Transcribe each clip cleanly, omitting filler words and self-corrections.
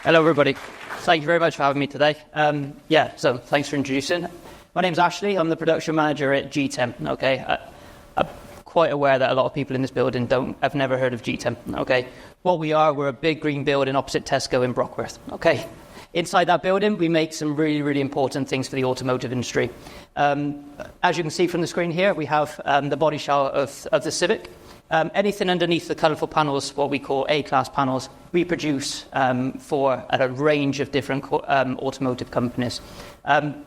Hello, everybody. Thank you very much for having me today. So thanks for introducing. My name's Ashley. I'm the production manager at GTEM. Okay, I'm quite aware that a lot of people in this building have never heard of GTEM. Okay, what we are, we're a big green building opposite Tesco in Brockworth. Okay, inside that building, we make some really, really important things for the automotive industry. As you can see from the screen here, we have the body shell of the Civic. Anything underneath the colourful panels, what we call A-class panels, we produce for a range of different automotive companies.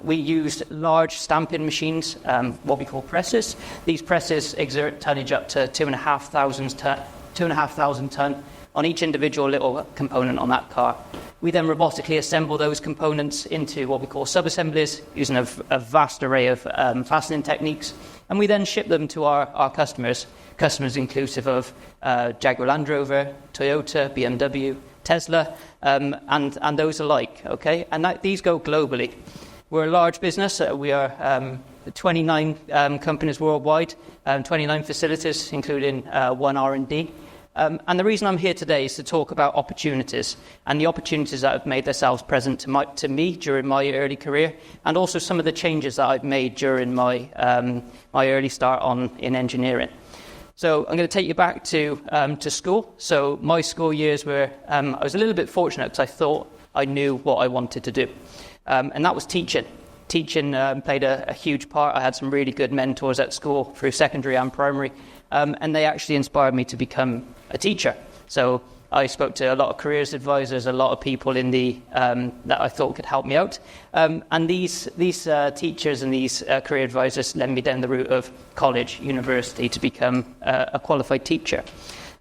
We use large stamping machines, what we call presses. These presses exert tonnage up to 2,500 tonne on each individual little component on that car. We then robotically assemble those components into what we call sub-assemblies using a vast array of fastening techniques, and we then ship them to our customers inclusive of Jaguar Land Rover, Toyota, BMW, Tesla, and those alike. Okay, and these go globally. We're a large business. We are 29 companies worldwide, 29 facilities, including one R&D. And the reason I'm here today is to talk about opportunities and the opportunities that have made themselves present to me during my early career, and also some of the changes that I've made during my early start in engineering. So I'm going to take you back to school. So my school years were, I was a little bit fortunate because I thought I knew what I wanted to do. And that was teaching. Teaching played a huge part. I had some really good mentors at school through secondary and primary. And they actually inspired me to become a teacher. So I spoke to a lot of careers advisors, a lot of people in that I thought could help me out. And these teachers and these career advisors led me down the route of college, university, to become a qualified teacher.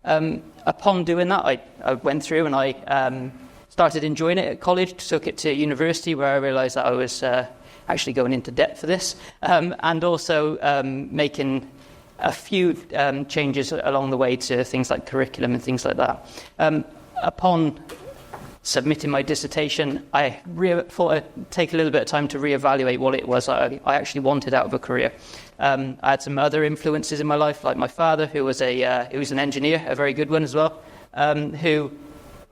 Upon doing that, I went through and I started enjoying it at college, took it to university where I realised that I was actually going into debt for this, and also making a few changes along the way to things like curriculum and things like that. Upon submitting my dissertation, I thought I'd take a little bit of time to reevaluate what it was I actually wanted out of a career. I had some other influences in my life, like my father, who was an engineer, a very good one as well, who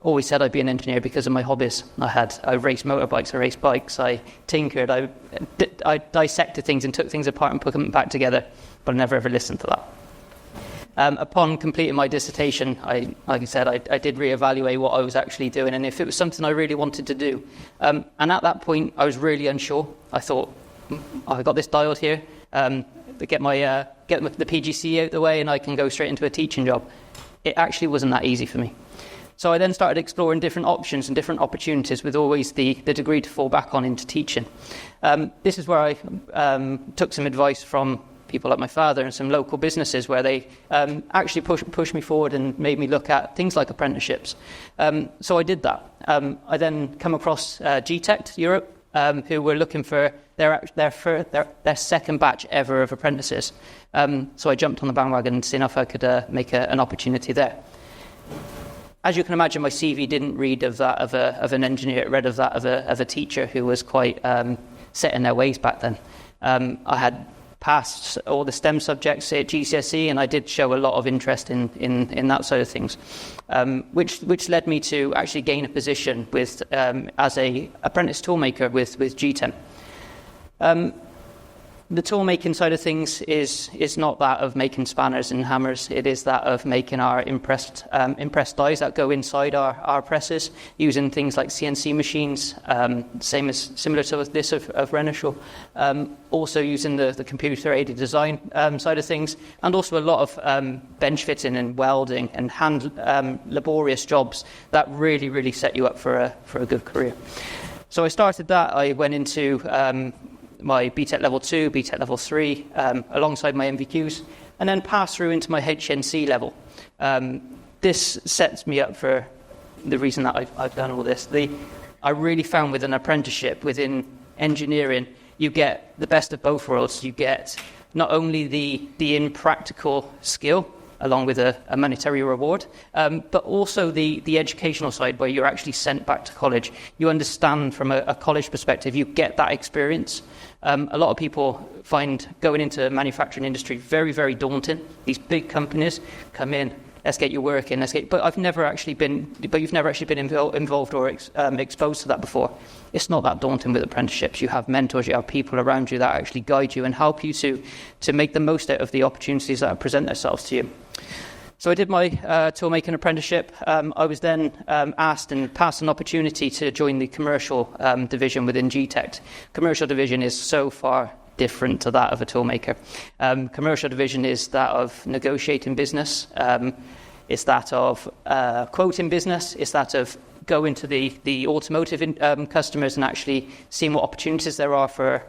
always said I'd be an engineer because of my hobbies. I raced motorbikes, I raced bikes, I tinkered, I dissected things and took things apart and put them back together, but I never ever listened to that. Upon completing my dissertation, like I said, I did reevaluate what I was actually doing and if it was something I really wanted to do. And at that point, I was really unsure. I thought, I got this dialed here, get the PGC out the way and I can go straight into a teaching job. It actually wasn't that easy for me. So I then started exploring different options and different opportunities with always the degree to fall back on into teaching. This is where I took some advice from people like my father and some local businesses where they actually pushed me forward and made me look at things like apprenticeships. So I did that. I then come across GTEM Europe, who were looking for their second batch ever of apprentices. So I jumped on the bandwagon to see if I could make an opportunity there. As you can imagine, my CV didn't read of that of an engineer. It read of that of a teacher who was quite set in their ways back then. I had passed all the STEM subjects at GCSE, and I did show a lot of interest in that side of things, which led me to actually gain a position with as a apprentice toolmaker with GTEM. The tool making side of things is not that of making spanners and hammers. It is that of making our impressed dies that go inside our presses using things like CNC machines, similar to this of Renishaw. Also using the computer aided design side of things, and also a lot of bench fitting and welding and hand laborious jobs that really set you up for a good career. So I started that. I went into my BTEC level 2, BTEC level 3, alongside my MVQs, and then passed through into my HNC level. This sets me up for the reason that I've done all this. I really found with an apprenticeship within engineering, you get the best of both worlds. You get not only the impractical skill, along with a monetary reward, but also the educational side where you're actually sent back to college. You understand from a college perspective, you get that experience. A lot of people find going into the manufacturing industry very, very daunting. These big companies come in, let's get you working, but you've never actually been involved or exposed to that before. It's not that daunting with apprenticeships. You have mentors, you have people around you that actually guide you and help you to make the most out of the opportunities that present themselves to you. So I did my toolmaking apprenticeship. I was then asked and passed an opportunity to join the commercial division within GTEM. Commercial division is so far different to that of a toolmaker. Commercial division is that of negotiating business. It's that of quoting business. It's that of going to the automotive customers and actually seeing what opportunities there are for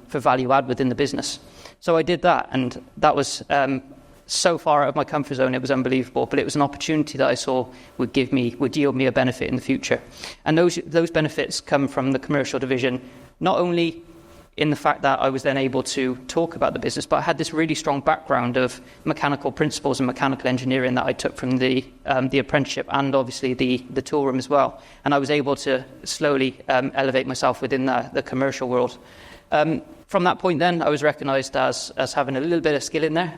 value add within the business. So I did that, and that was so far out of my comfort zone, it was unbelievable, but it was an opportunity that I saw would yield me a benefit in the future. And those benefits come from the commercial division, not only in the fact that I was then able to talk about the business, but I had this really strong background of mechanical principles and mechanical engineering that I took from the apprenticeship and obviously the tool room as well. And I was able to slowly elevate myself within the commercial world. From that point then, I was recognised as having a little bit of skill in there,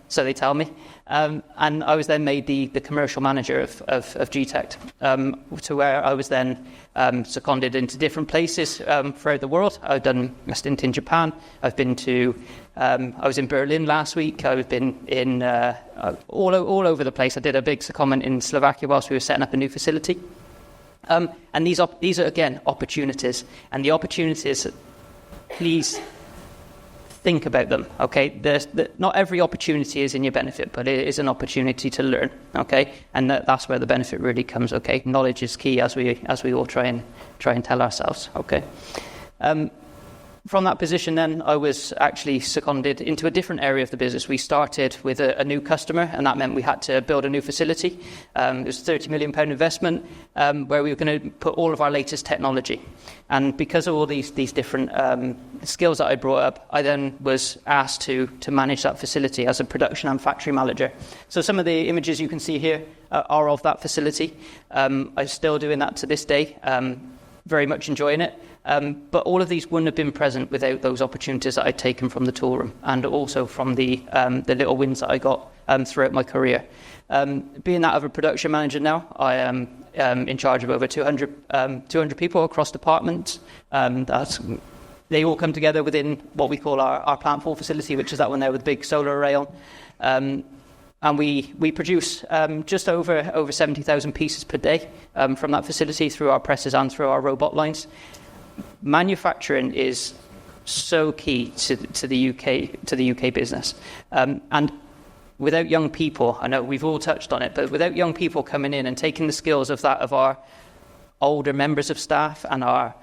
so they tell me. And I was then made the commercial manager of GTEM, to where I was then seconded into different places throughout the world. I've done a stint in Japan. I was in Berlin last week. I've been in all over the place. I did a big secondment in Slovakia whilst we were setting up a new facility. And these are, again, opportunities. And the opportunities, please think about them, okay? Not every opportunity is in your benefit, but it is an opportunity to learn, okay? And that's where the benefit really comes, okay? Knowledge is key, as we all try and tell ourselves, okay? From that position then, I was actually seconded into a different area of the business. We started with a new customer, and that meant we had to build a new facility. It was a £30 million investment where we were going to put all of our latest technology. And because of all these different skills that I brought up, I then was asked to manage that facility as a production and factory manager. So some of the images you can see here are of that facility. I'm still doing that to this day, very much enjoying it. But all of these wouldn't have been present without those opportunities that I'd taken from the tool room and also from the little wins that I got throughout my career. Being that of a production manager now, I am in charge of over 200 people across departments. They all come together within what we call our plant 4 facility, which is that one there with the big solar array on. And we produce just over 70,000 pieces per day from that facility through our presses and through our robot lines. Manufacturing is so key to the UK business, and without young people, I know we've all touched on it, but without young people coming in and taking the skills of our older members of staff and our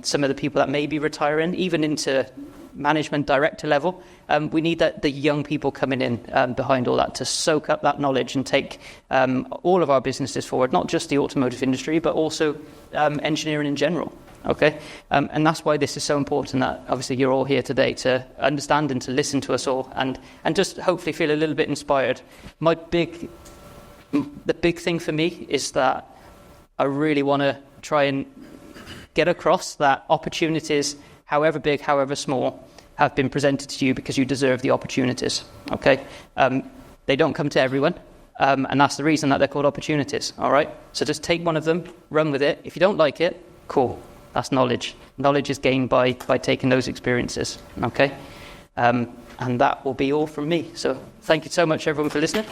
some of the people that may be retiring, even into management director level, we need the young people coming in behind all that to soak up that knowledge and take all of our businesses forward, not just the automotive industry, but also engineering in general. Okay, and that's why this is so important, that obviously you're all here today to understand and to listen to us all and just hopefully feel a little bit inspired. The big thing for me is that I really want to try and get across that opportunities, however big, however small, have been presented to you because you deserve the opportunities. Okay, they don't come to everyone. And that's the reason that they're called opportunities. All right, so just take one of them, run with it. If you don't like it, cool. That's knowledge. Knowledge is gained by taking those experiences, okay? And that will be all from me. So thank you so much, everyone, for listening.